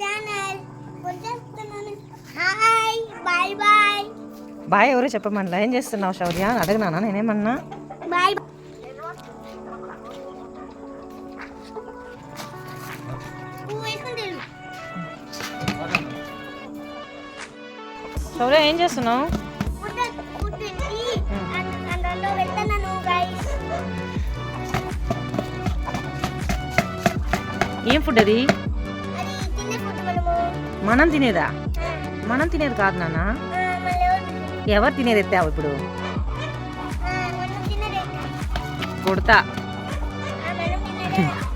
Channel వచ్చేస్తున్నాను. Hi bye bye. Bye ఎవరో చెప్పమన్నా. ఏం చేస్తున్నావు శౌర్య అని అడగనా నేనేమన్నా? బాయ్. శౌర్య ఏం చేస్తున్నావు? ఏం ఫుడ్ అది? మనం తినేదా? మనం తినేది కాదు నాన్న. ఎవరు తినేది ఎత్తావు ఇప్పుడు? కొడతా.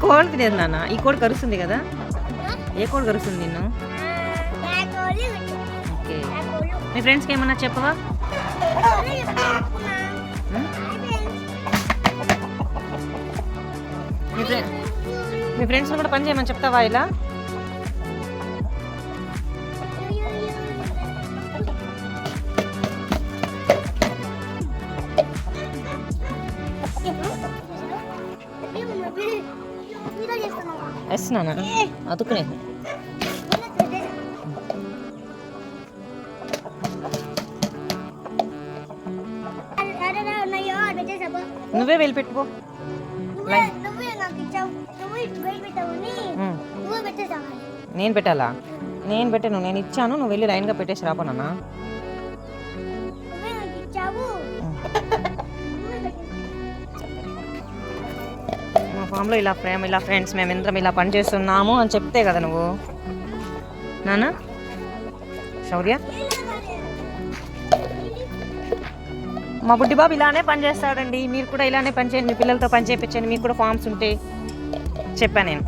కోడి తినేది నాన్న. ఈ కోడి కరుస్తుంది కదా? ఏ కోడి కరుస్తుంది నిన్ను? ఓకే. మీ ఫ్రెండ్స్కి ఏమన్నా చెప్పవా? మీ ఫ్రెండ్స్ని కూడా పని చేయమని చెప్తావా ఇలా? ఎస్ నాన్న అతుకునే. నువ్వే వెళ్ళి పెట్టుకో. నేను పెట్టాలా? నేను పెట్టాను. నేను ఇచ్చాను, నువ్వు వెళ్ళి లైన్గా పెట్టేసి రాపోనా? మా ఫామ్లో ఇలా ఇలా ఫ్రెండ్స్ మేమిద్దరం ఇలా పని చేస్తున్నాము అని చెప్తే కదా నువ్వు నాన్న. శౌర్య మా బుడ్డి బాబు ఇలానే పని చేస్తాడండి. మీరు కూడా ఇలానే పని చేయండి. మీ పిల్లలతో పని చేయించండి. మీకు కూడా ఫామ్స్ ఉంటే చెప్పాను నేను.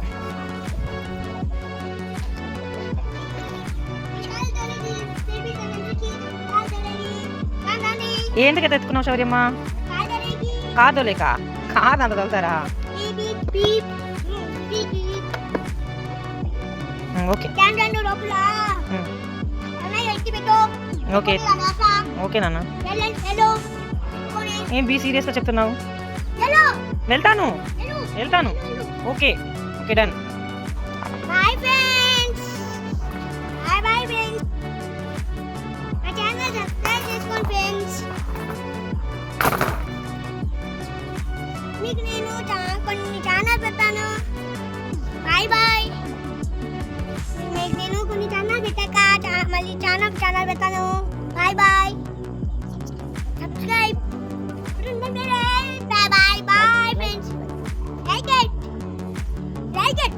ఏంటి కదా ఎత్తుకున్నావు శౌర్యమ్మ? కాదోలేక కాదు అంత తగులుతారా? ఓకే ఓకే ఓకే నాన్న. ఏం బీ సీరియస్గా చెప్తున్నావు? వెళ్తాను వెళ్తాను. Okay okay done. Bye friends. Bye bye friends. మా ఛానల్ సబ్స్క్రైబ్ చేసుకోండి ఫ్రెండ్స్. మీకు నేను కొన్ని ఛానల్ పెడతాను. Bye bye. మీకు నేను కొన్ని ఛానల్ పెట్టాక మళ్ళీ ఛానల్ పెడతాను. Bye bye. Subscribe. Bye bye bye friends. Like it.